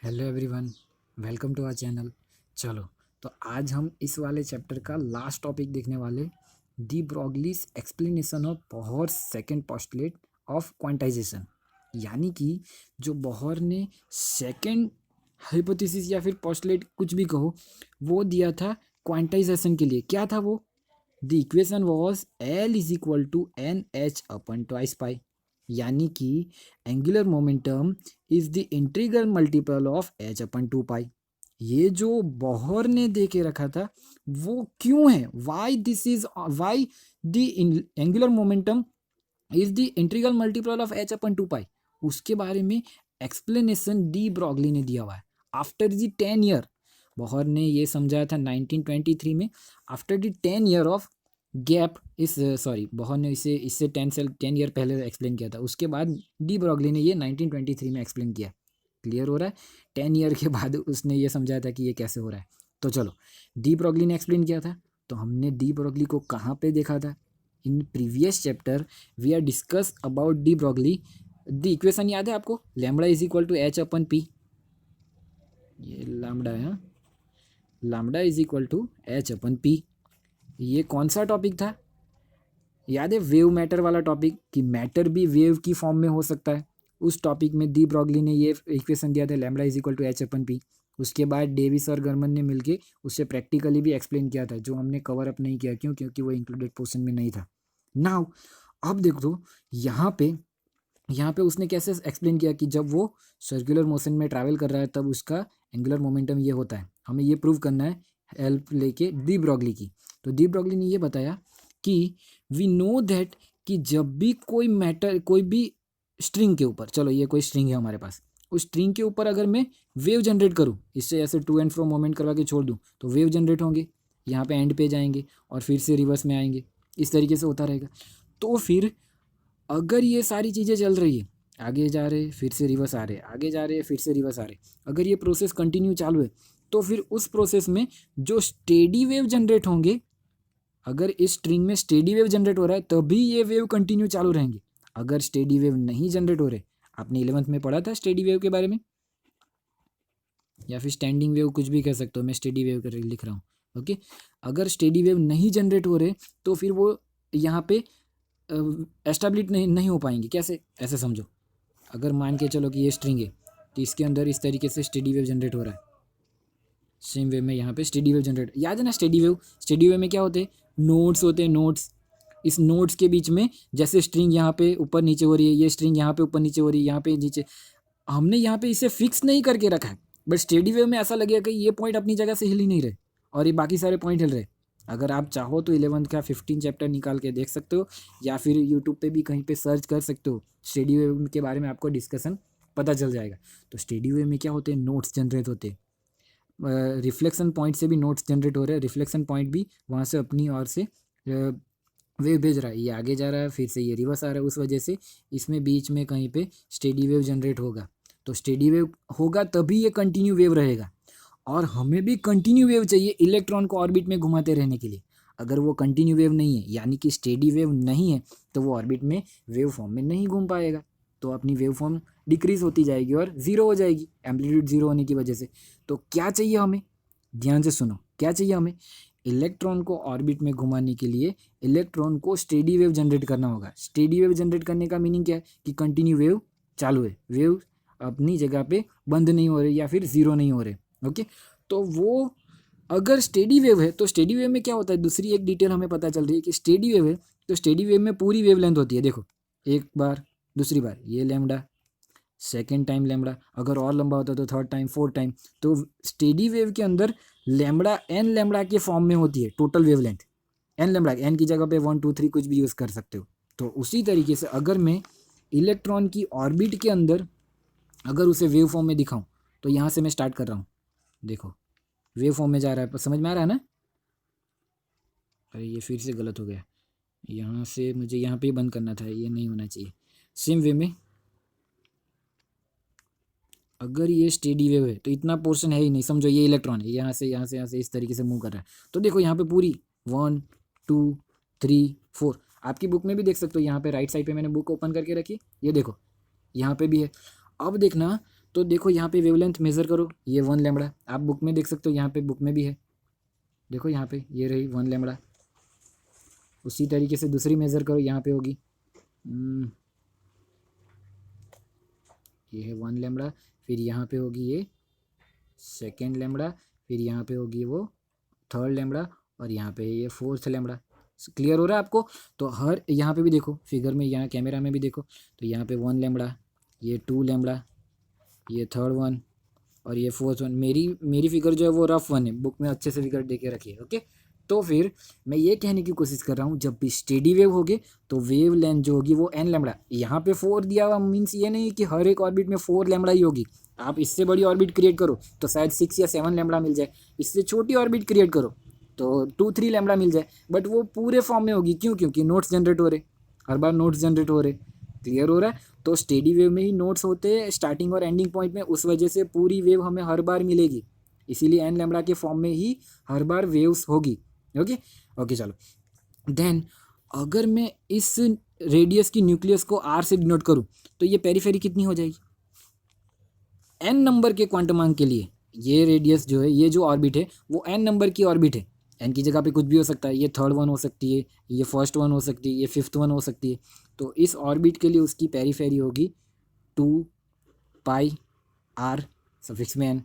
Hello everyone, welcome to our channel. चलो, तो आज हम इस वाले चैप्टर का लास्ट टॉपिक देखने वाले, de Broglie's explanation of Bohr second postulate of quantization. यानी कि जो बोहर ने सेकंड हाइपोथेसिस या फिर पोस्टुलेट कुछ भी कहो, वो दिया था क्वांटाइजेशन के लिए। क्या था वो? The equation was L is equal to n h upon twice pi. यानी कि angular momentum is the integral multiple of h upon two pi. ये जो बोहर ने दे के रखा था वो क्यों है, why this is why the angular momentum is the integral multiple of h upon two pi, उसके बारे में एक्सप्लेनेशन डी ब्रॉगली ने दिया हुआ है। आफ्टर द 10 ईयर, बोहर ने ये समझाया था 1923 में। After the 10 year of gap, इस सॉरी बोहर ने इसे इससे 10 ईयर पहले एक्सप्लेन किया था। उसके बाद डी ब्रॉगली ने ये 1923 में एक्सप्लेन किया। क्लियर हो रहा है? 10 ईयर के बाद उसने ये समझाया था कि ये कैसे हो रहा है। तो चलो, डी ब्रॉगली ने एक्सप्लेन किया था, तो हमने डी ब्रॉगली को कहाँ पे देखा था? In previous chapter we are discuss about de Broglie. The equation याद है आपको? Lambda is equal to h upon p. ये लैम्बडा है, lambda is equal to h upon p. ये कौन सा टॉपिक था? याद है? वेव मैटर वाला टॉपिक, कि मैटर भी वेव की फॉर्म में हो सकता है। उस टॉपिक में दी ब्रॉगली ने ये इक्वेशन दिया था, lambda is equal to h upon p. उसके बाद डेविस और गर्मन ने मिलके उससे प्रैक्टिकली भी एक्सप्लेन किया था, जो हमने कवर अप नहीं किया। क्यों? क्योंकि वो इंक्लूडेड पोर्शन में नहीं था। नाउ अब देख दो, यहाँ पे उसने कैसे एक्सप्लेन किया कि जब वो सर्कुलर मोशन में ट्रैवल कर रहा है तब उसका एंगुलर मोमेंटम ये होता है। हमें ये प्रूव करना है हेल्प लेके दी ब्रॉगली की। तो दी ब्रॉगली ने ये बताया कि वी नो दैट, कि जब भी कोई मैटर, कोई भी स्ट्रिंग के ऊपर, चलो ये कोई स्ट्रिंग है हमारे पास, उस स्ट्रिंग के ऊपर अगर मैं वेव जनरेट करूँ, इससे ऐसे टू एंड फ्रो मोमेंट करवा के छोड़ दूँ, तो वेव जनरेट होंगे, यहाँ पे एंड पे जाएंगे और फिर से रिवर्स में आएंगे। इस तरीके से होता रहेगा। तो फिर अगर ये सारी चीज़ें चल रही है, आगे जा रहे फिर से रिवर्स आ रहे, आगे जा रहे फिर से रिवर्स आ रहे, अगर ये प्रोसेस कंटिन्यू चालू है, तो फिर उस प्रोसेस में जो स्टेडी वेव जनरेट होंगे, अगर इस स्ट्रिंग में स्टेडी वेव जनरेट हो रहा है तभी ये वेव कंटिन्यू चालू रहेंगे। अगर स्टेडी वेव नहीं जनरेट हो रहे, आपने 11th में पढ़ा था स्टेडी वेव के बारे में, या फिर स्टैंडिंग वेव, कुछ भी कह सकते हो, मैं स्टेडी वेव कर लिख रहा हूँ। ओके, अगर स्टेडी वेव नहीं जनरेट हो रहे तो फिर वो यहाँ पे एस्टेब्लिश नहीं हो पाएंगे। कैसे? ऐसे समझो, अगर मान के चलो कि ये स्ट्रिंग है, तो इसके अंदर इस तरीके से स्टेडी वेव जनरेट हो रहा है। सेम वे में यहाँ पे स्टेडी वेव जनरेट, याद है ना? स्टेडी वेव में क्या होते हैं? नोड्स होते हैं, नोड्स। इस नोड्स के बीच में जैसे स्ट्रिंग यहाँ पे ऊपर नीचे हो रही है, ये स्ट्रिंग यहाँ पे ऊपर नीचे हो रही है, यहाँ पे नीचे, हमने यहाँ पे इसे फिक्स नहीं करके रखा है। बट स्टेडी वेव में ऐसा लगेगा कि ये पॉइंट अपनी जगह से हिल ही नहीं रहे और ये बाकी सारे पॉइंट हिल रहे। अगर आप चाहो तो 11th का 15 चैप्टर निकाल के देख सकते हो, या फिर यूट्यूब पे भी कहीं पे सर्च कर सकते हो, स्टेडी वेव के बारे में आपको डिस्कशन पता चल जाएगा। तो स्टेडी वेव में क्या होते हैं? नोट्स जनरेट होते हैं। रिफ्लेक्शन पॉइंट से भी नोट्स जनरेट हो रहे हैं, रिफ्लेक्शन पॉइंट भी वहाँ से अपनी ओर से वेव भेज रहा है, ये आगे जा रहा है फिर से ये रिवर्स आ रहा है, उस वजह से इसमें बीच में कहीं पे स्टेडी वेव जनरेट होगा। तो स्टेडी वेव होगा तभी ये कंटिन्यू वेव रहेगा, और हमें भी कंटिन्यू वेव चाहिए इलेक्ट्रॉन को ऑर्बिट में घुमाते रहने के लिए। अगर वो कंटिन्यू वेव नहीं है, यानी कि स्टेडी वेव नहीं है, तो वो ऑर्बिट में वेव फॉर्म में नहीं घूम पाएगा, तो अपनी वेव फॉर्म डिक्रीज होती जाएगी और ज़ीरो हो जाएगी, एम्पलीट्यूड ज़ीरो होने की वजह से। तो क्या चाहिए हमें? ध्यान से सुनो, क्या चाहिए हमें? इलेक्ट्रॉन को ऑर्बिट में घुमाने के लिए इलेक्ट्रॉन को स्टेडी वेव जनरेट करना होगा। स्टेडी वेव जनरेट करने का मीनिंग क्या है? कि कंटिन्यू वेव चालू है, वेव अपनी जगह पे बंद नहीं हो रहे या फिर ज़ीरो नहीं हो रहे। ओके, तो वो अगर स्टेडी वेव है, तो स्टेडी वेव में क्या होता है? दूसरी एक डिटेल हमें पता चल रही है कि स्टेडी वेव है तो स्टेडी वेव में पूरी वेव लेंथ होती है। देखो, एक बार, दूसरी बार ये लैम्बडा, सेकेंड टाइम लैम्बडा, अगर और लंबा होता है तो थर्ड टाइम, फोर्थ टाइम। तो स्टेडी वेव के अंदर लैम्बडा एन लैम्बडा के फॉर्म में होती है total wavelength. N lambda, n की जगह पे 1 2 3 कुछ भी यूज़ कर सकते हो। तो उसी तरीके से अगर मैं इलेक्ट्रॉन की ऑर्बिट के अंदर अगर उसे वेव फॉर्म में दिखाऊं, तो यहाँ से मैं स्टार्ट कर रहा हूँ, देखो वेव फॉर्म में जा रहा है, समझ में आ रहा है ना? अरे ये फिर से गलत हो गया, यहाँ से मुझे यहाँ पे बंद करना था, ये नहीं होना चाहिए। सेम वे में अगर ये स्टेडी वेव है तो इतना पोर्शन है ही नहीं, समझो ये इलेक्ट्रॉन है, यहाँ से यहाँ से यहाँ से इस तरीके से मूव कर रहा है। तो देखो यहाँ पे पूरी 1 2 3 4, आपकी बुक में भी देख सकते हो, यहाँ पे राइट साइड पे मैंने बुक ओपन करके रखी, ये देखो यहाँ पे भी है। अब देखना, तो देखो यहाँ पे वेवलेंथ मेजर करो, ये 1 लैम्बडा, आप बुक में देख सकते हो, यहाँ पे बुक में भी है, देखो यहाँ पे ये रही 1 लैम्बडा। उसी तरीके से दूसरी मेजर करो, यहाँ पे होगी ये है 1 लैम्बडा, फिर यहाँ पे होगी ये 2nd लैम्बडा, फिर यहाँ पे होगी वो 3rd लैम्बडा, और यहाँ पे ये 4th लैम्बडा। क्लियर हो रहा है आपको? तो हर यहाँ पे भी देखो फिगर में, यहाँ कैमरा में भी देखो, तो यहाँ पे 1 लैम्बडा, ये 2 लैम्बडा, ये 3rd वन, और ये 4th वन। मेरी फिगर जो है वो रफ वन है, बुक में अच्छे से फिगर दे के रखिए। ओके, तो फिर मैं ये कहने की कोशिश कर रहा हूँ, जब भी स्टेडी वेव होगी तो वेव लेंथ जो होगी वो n लैम्बडा, यहाँ पे 4 दिया हुआ मीन्स ये नहीं कि हर एक ऑर्बिट में 4 लैम्बडा ही होगी। आप इससे बड़ी ऑर्बिट क्रिएट करो तो शायद 6 या 7 लैम्बडा मिल जाए, इससे छोटी ऑर्बिट क्रिएट करो तो 2-3 लैम्बडा मिल जाए, बट वो पूरे फॉर्म में होगी। क्यों? क्योंकि नोट्स जनरेट हो रहे, हर बार नोट्स जनरेट हो रहे। क्लियर हो रहा है? तो स्टेडी वेव में ही नोट्स होते हैं स्टार्टिंग और एंडिंग पॉइंट में, उस वजह से पूरी वेव हमें हर बार मिलेगी, इसीलिए एन लैम्बडा के फॉर्म में ही हर बार वेव्स होगी। ओके ओके, चलो देन अगर मैं इस रेडियस की न्यूक्लियस को आर से डिनोट करूं तो ये पेरीफेरी कितनी हो जाएगी? एन नंबर के क्वांटमांक के लिए ये रेडियस जो है, ये जो ऑर्बिट है वो एन नंबर की ऑर्बिट है। एन की जगह पे कुछ भी हो सकता है, ये 3rd वन हो सकती है, ये 1st वन हो सकती है, ये 5th वन हो सकती है। तो इस ऑर्बिट के लिए उसकी पेरीफेरी होगी 2 पाई आर सफिक्स में एन।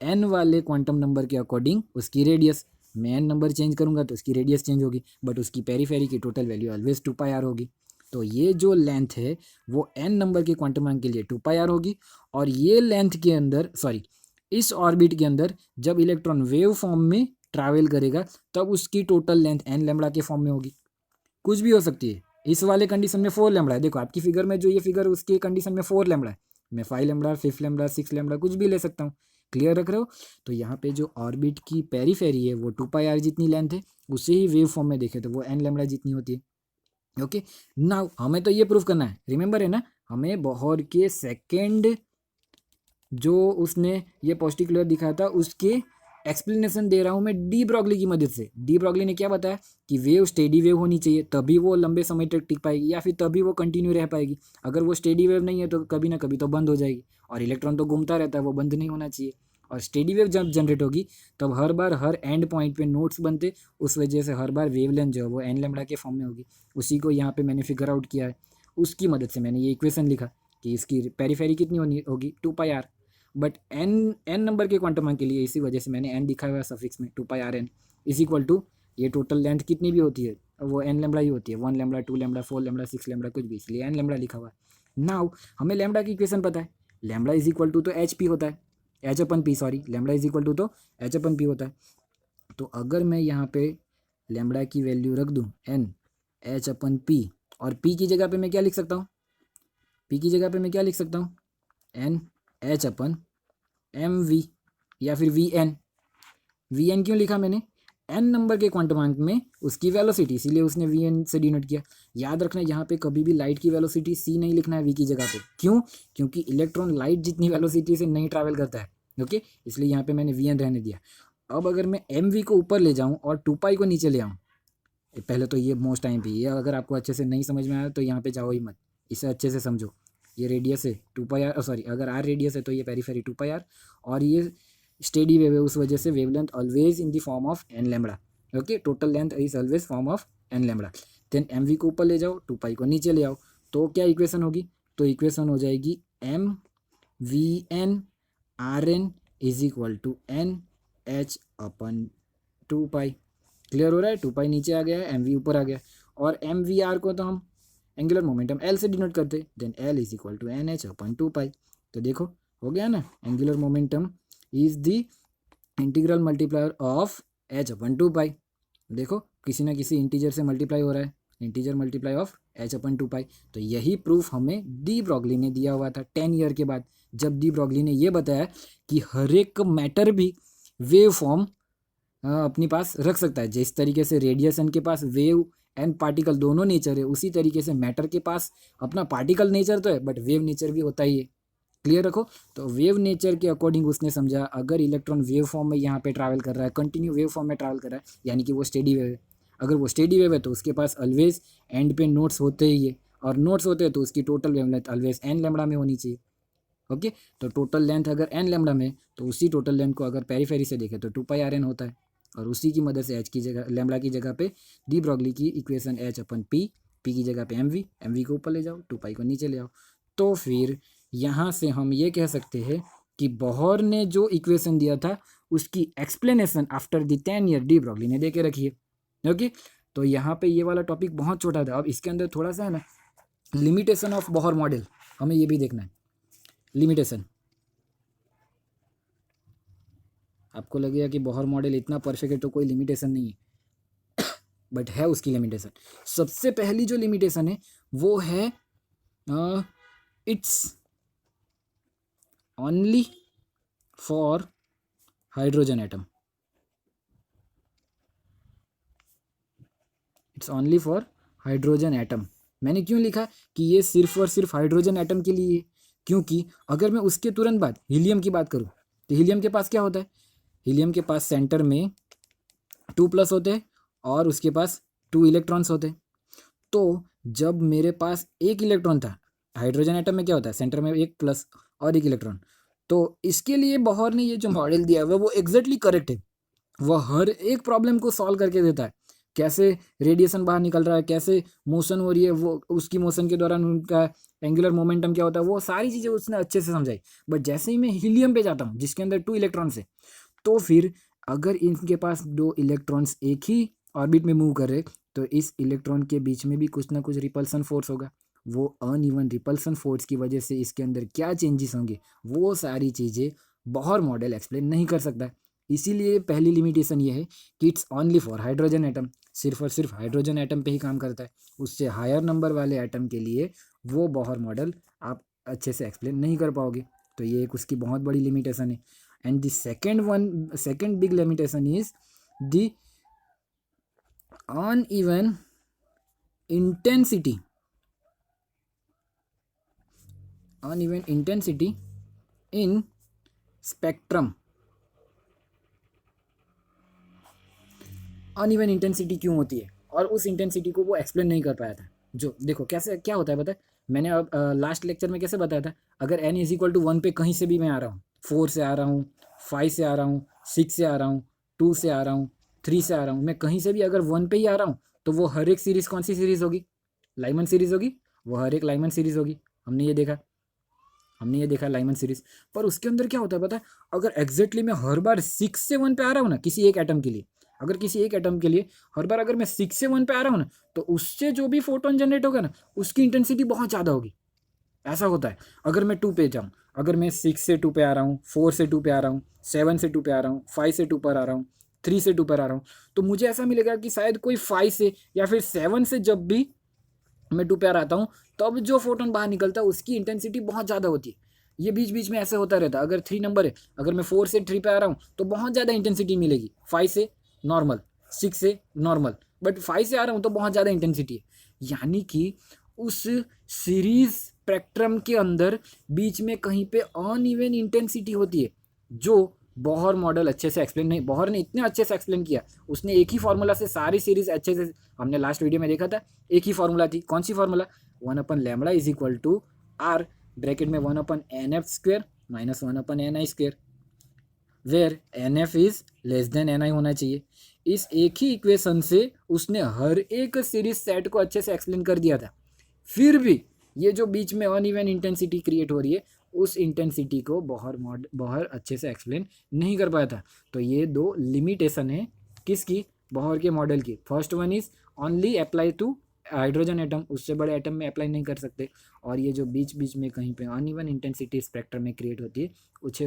एन वाले क्वांटम नंबर के अकॉर्डिंग उसकी रेडियस, मैं एन नंबर चेंज करूंगा तो उसकी रेडियस चेंज होगी, बट उसकी पेरीफेरी की total value always 2 pi r होगी। तो ये जो लेंथ है वो एन नंबर के क्वांटम के लिए 2 पाई आर होगी, और ये लेंथ के अंदर, सॉरी इस ऑर्बिट के अंदर जब इलेक्ट्रॉन वेव फॉर्म में ट्रैवल करेगा तब उसकी टोटल लेंथ एन लैम्बडा के फॉर्म में होगी। कुछ भी हो सकती है, इस वाले कंडीशन में 4 लैम्बडा है, देखो आपकी फिगर में जो ये फिगर उसके कंडीशन में 4 लैम्बडा है, मैं 5 लैम्बडा, 5 लैम्बडा, 6 लैम्बडा कुछ भी ले सकता हूँ। क्लियर रख रहे हो? तो यहाँ पे जो ऑर्बिट की पेरीफेरी है वो 2 पाई आर जितनी लेंथ है, उसे ही वेव फॉर्म में देखे तो वो एन लैम्बडा जितनी होती है। ओके, नाउ हमें तो ये प्रूफ करना है, रिमेंबर है ना, हमें बोहर के सेकेंड जो उसने ये पोस्टिकुलर दिखाया था उसके एक्सप्लेनेशन दे रहा हूँ मैं डी ब्रॉगली की मदद से। डी ब्रॉगली ने क्या बताया कि वेव स्टेडी वेव होनी चाहिए तभी वो लंबे समय तक टिक पाएगी, या फिर तभी वो कंटिन्यू रह पाएगी। अगर वो स्टेडी वेव नहीं है तो कभी ना कभी तो बंद हो जाएगी, और इलेक्ट्रॉन तो घूमता रहता है, वो बंद नहीं होना चाहिए। और स्टेडी वेव जब जनरेट होगी तब हर बार हर एंड पॉइंट पे नोट्स बनते, उस वजह से हर बार वेवलेंथ जो है वो एन लैम्बडा के फॉर्म में होगी। उसी को यहाँ पे मैंने फिगर आउट किया है, उसकी मदद से मैंने ये इक्वेशन लिखा कि इसकी पेरीफेरी कितनी होगी 2 pi are, but N number के क्वांटम के लिए इसी वजह से मैंने एन दिखाया हुआ है सफिक्स में 2 pi r n is equal to, ये टोटल लेंथ कितनी भी होती है वो एन लैम्बडा ही होती है, 1 लैम्बडा, 2 लैम्बडा, 4 लैम्बडा, 6 लैम्बडा कुछ भी, इसलिए एन लैम्बडा लिखा हुआ है। नाउ हमें लैम्बडा की इक्वेशन पता है, लैम्बडा इज इक्वल टू तो एच पी होता है, h upon p, sorry lambda is equal to तो एच अपन पी होता है। तो अगर मैं यहाँ पे लैम्बडा की वैल्यू रख दूँ एन एच अपन पी, और पी की जगह पे मैं क्या लिख सकता हूँ, पी की जगह पे मैं क्या लिख सकता हूँ, n h upon m v या फिर वी एन। वी एन क्यों लिखा मैंने? एन नंबर के क्वांटमांक में उसकी वेलोसिटी, इसीलिए उसने वी एन से डिनोट किया। याद रखना यहाँ पे कभी भी लाइट की वेलोसिटी सी नहीं लिखना है वी की जगह पे। क्यों? क्योंकि इलेक्ट्रॉन लाइट जितनी वेलोसिटी से नहीं ट्रैवल करता है। ओके, इसलिए यहाँ पे मैंने वी एन रहने दिया। अब अगर मैं एम वी को ऊपर ले जाऊँ और 2 पाई को नीचे ले आऊँ, पहले तो ये मोस्ट टाइम पे, ये अगर आपको अच्छे से नहीं समझ में आया तो यहाँ पे जाओ ही मत, इसे अच्छे से समझो। ये रेडियस है 2 पाई आर, सॉरी अगर आर रेडियस है तो ये पेरीफेरी 2 पाई आर, और ये स्टेडी वेव है, उस वजह से wavelength always in the form of n lambda. Okay, total length is always form of n lambda. Then m v को ऊपर ले जाओ, 2 पाई को नीचे ले आओ, तो क्या इक्वेशन होगी? तो इक्वेशन हो जाएगी m v n r n is equal to n h upon 2 pi. Clear हो रहा है? 2 पाई नीचे आ गया है, एम वी ऊपर आ गया, और एम वी आर को तो हम एंगुलर मोमेंटम एल से डिनोट करते, then L is equal to n h upon 2 pi. तो देखो हो गया ना, angular momentum is the integral multiplier of h upon 2 pi. देखो किसी ना किसी इंटीजर से मल्टीप्लाई हो रहा है, integer multiply of h upon 2 pi. तो यही प्रूफ हमें डी ब्रॉगली ने दिया हुआ था 10 ईयर के बाद, जब डी ब्रॉगली ने ये बताया कि हर एक मैटर भी वेव फॉर्म अपनी पास रख सकता है। जिस तरीके से रेडिएशन के पास वेव एंड पार्टिकल दोनों नेचर है, उसी तरीके से मैटर के पास अपना पार्टिकल नेचर तो है बट वेव नेचर भी होता ही है। क्लियर रखो? तो वेव नेचर के अकॉर्डिंग उसने समझा अगर इलेक्ट्रॉन वेव फॉर्म में यहाँ पे ट्रैवल कर रहा है, कंटिन्यू वेव फॉर्म में ट्रैवल कर रहा है, यानी कि वो स्टेडी वेव है। अगर वो स्टेडी वेव है तो उसके पास ऑलवेज एंड पे नोट्स होते ही है, और नोट्स होते हैं तो उसकी total wavelength always an lambda में होनी चाहिए। ओके, तो टोटल लेंथ अगर एन लेमडा में, तो उसी टोटल लेंथ को अगर पेरीफेरी से देखें तो 2πr n होता है, और उसी की मदद से एच की जगह लेमडा की जगह पे डी ब्रॉगली की equation H upon P, P की जगह पे एम वी को ऊपर ले जाओ, 2π को नीचे ले आओ। तो फिर यहाँ से हम ये कह सकते हैं कि बोहर ने जो इक्वेशन दिया था उसकी explanation after the 10 year de Broglie ने दे के रखी है। ओके, तो यहाँ पे ये वाला टॉपिक बहुत छोटा था। अब इसके अंदर थोड़ा सा है ना लिमिटेशन ऑफ बोहर मॉडल, हमें ये भी देखना है। लिमिटेशन, आपको लगेगा कि बोहर मॉडल इतना परफेक्ट है तो कोई लिमिटेशन नहीं है, बट है उसकी लिमिटेशन। सबसे पहली जो लिमिटेशन है वो है it's only for hydrogen atom. It's only for hydrogen atom. मैंने क्यों लिखा कि ये सिर्फ और सिर्फ हाइड्रोजन एटम के लिए? क्योंकि अगर मैं उसके तुरंत बाद हीलियम की बात करूँ तो हीलियम के पास क्या होता है? हीलियम के पास सेंटर में 2+ होते हैं और उसके पास 2 इलेक्ट्रॉन्स होते हैं। तो जब मेरे पास एक इलेक्ट्रॉन था, हाइड्रोजन एटम में क्या होता है? सेंटर में 1+ और 1 इलेक्ट्रॉन। तो इसके लिए बोहर ने ये जो मॉडल दिया है वो एग्जैक्टली करेक्ट है। वह हर एक प्रॉब्लम को सॉल्व करके देता है। कैसे रेडिएशन बाहर निकल रहा है, कैसे मोशन हो रही है, वो उसकी मोशन के दौरान उनका एंगुलर मोमेंटम क्या होता है, वो सारी चीज़ें उसने अच्छे से समझाई। बट जैसे ही मैं हीलियम पे जाता हूँ जिसके अंदर 2 इलेक्ट्रॉन्स है, तो फिर अगर इनके पास 2 इलेक्ट्रॉन्स एक ही ऑर्बिट में मूव कर रहे, तो इस इलेक्ट्रॉन के बीच में भी कुछ ना कुछ रिपल्सन फोर्स होगा। वो अनइवन रिपल्सन फोर्स की वजह से इसके अंदर क्या चेंजेस होंगे, वो सारी चीज़ें बोहर मॉडल एक्सप्लेन नहीं कर सकता। इसीलिए पहली लिमिटेशन ये है कि it's only for hydrogen atom, सिर्फ और सिर्फ हाइड्रोजन एटम पे ही काम करता है। उससे हायर नंबर वाले एटम के लिए वो बोहर मॉडल आप अच्छे से एक्सप्लेन नहीं कर पाओगे। तो ये एक उसकी बहुत बड़ी लिमिटेशन है। And the second big limitation is the uneven intensity in spectrum। Uneven intensity क्यों होती है, और उस इंटेंसिटी को वो एक्सप्लेन नहीं कर पाया था। जो देखो कैसे क्या होता है पता है, मैंने अब लास्ट लेक्चर में कैसे बताया था, अगर n = 1 पे कहीं से भी मैं आ रहा हूँ, 4 से आ रहा हूँ, 5 से आ रहा हूँ, 6 से आ रहा हूँ, 2 से आ रहा हूँ, 3 से आ रहा हूँ, मैं कहीं से भी अगर 1 पे ही आ रहा हूँ, तो वो हर एक सीरीज़ कौन सी सीरीज़ होगी? लाइमन सीरीज़ होगी। वो हर एक लाइमन सीरीज़ होगी। हमने ये देखा लाइमन सीरीज़। पर उसके अंदर क्या होता है पता है, अगर एग्जैक्टली मैं हर बार 6 से 1 पे आ रहा हूँ ना, किसी एक एटम के लिए, अगर किसी एक एटम के लिए हर बार अगर मैं 6 से 1 पे आ रहा हूँ ना, तो उससे जो भी फोटोन जनरेट होगा ना, उसकी इंटेंसिटी बहुत ज़्यादा होगी। ऐसा होता है। अगर मैं 2 पे जाऊँ, अगर मैं 6 से 2 पे आ रहा हूँ, 4 से 2 पे आ रहा हूँ, 7 से 2 पे आ रहा हूँ, 5 से 2 पर आ रहा हूँ, 3 से 2 पर आ रहा हूँ, तो मुझे ऐसा मिलेगा कि शायद कोई 5 से या फिर 7 से जब भी मैं 2 पे आ रहा हूँ, तब जो फोटोन बाहर निकलता है उसकी इंटेंसिटी बहुत ज़्यादा होती है। ये बीच बीच में ऐसे होता रहता है। अगर 3 नंबर है, अगर मैं 4 से 3 पे आ रहा हूँ तो बहुत ज़्यादा इंटेंसिटी मिलेगी, 5 से नॉर्मल, 6 से नॉर्मल, बट 5 से आ रहा हूँ तो बहुत ज़्यादा इंटेंसिटी है। यानी कि उस सीरीज स्पेक्ट्रम के अंदर बीच में कहीं पे अनइवन इंटेंसिटी होती है, जो बोहर मॉडल अच्छे से एक्सप्लेन नहीं, बोहर ने इतने अच्छे से एक्सप्लेन किया, उसने एक ही फार्मूला से सारी सीरीज अच्छे से, हमने लास्ट वीडियो में देखा था, एक ही फार्मूला थी। कौन सी फार्मूला? 1/λ = r ब्रैकेट में 1/nf² - 1/ni², where NF is less than NI होना चाहिए। इस एक ही इक्वेशन से उसने हर एक सीरीज सेट को अच्छे से एक्सप्लेन कर दिया था। फिर भी ये जो बीच में अनइवन इंटेंसिटी क्रिएट हो रही है, उस इंटेंसिटी को बोहर अच्छे से एक्सप्लेन नहीं कर पाया था। तो ये 2 लिमिटेशन है किसकी? बोहर के मॉडल की। First one is only apply to hydrogen atom, उससे बड़े एटम में अप्लाई नहीं कर सकते। और ये जो बीच बीच में कहीं पे अनइवन इंटेंसिटी स्पेक्ट्रम में क्रिएट होती है,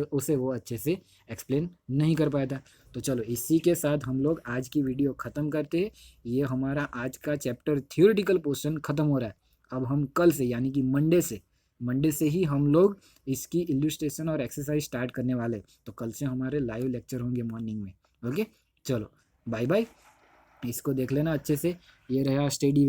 उसे वो अच्छे से एक्सप्लेन नहीं कर पाया था। तो चलो इसी के साथ हम लोग आज की वीडियो ख़त्म करते हैं। ये हमारा आज का चैप्टर थियोरिटिकल पोर्शन ख़त्म हो रहा है। अब हम कल से यानी कि मंडे से ही हम लोग इसकी इल्यूस्ट्रेशन और एक्सरसाइज स्टार्ट करने वाले। तो कल से हमारे लाइव लेक्चर होंगे मॉर्निंग में। ओके, चलो बाय बाय। इसको देख लेना अच्छे से। ये रहा स्टेडी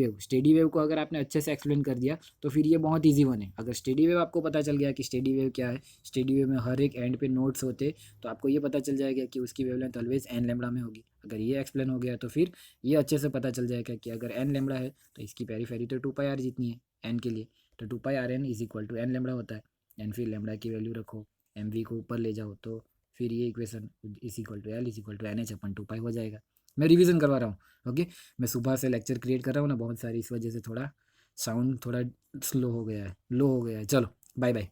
वेव को अगर आपने अच्छे से एक्सप्लेन कर दिया तो फिर ये बहुत इजी वन है। अगर स्टेडी वेव आपको पता चल गया कि स्टेडी वेव क्या है, स्टेडी वेव में हर एक एंड पे नोड्स होते, तो आपको ये पता चल जाएगा कि उसकी वेवलेंथ ऑलवेज n λ में होगी। अगर ये एक्सप्लेन हो गया तो फिर ये अच्छे से पता चल जाएगा कि अगर n λ है तो इसकी पेरीफेरी तो 2πr जितनी है n के लिए, तो 2πrn = n λ होता है। एंड फिर लैम्डा की वैल्यू रखो, एम वी को ऊपर ले जाओ, तो फिर ये equation is equal to L is equal to n h upon 2 pi हो जाएगा। मैं रिवीजन करवा रहा हूँ। ओके, मैं सुबह से लेक्चर क्रिएट कर रहा हूँ ना बहुत सारी, इस वजह से थोड़ा साउंड थोड़ा स्लो हो गया है, लो हो गया है। चलो बाय बाय।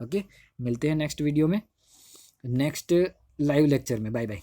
ओके, मिलते हैं नेक्स्ट वीडियो में, नेक्स्ट लाइव लेक्चर में। Bye bye.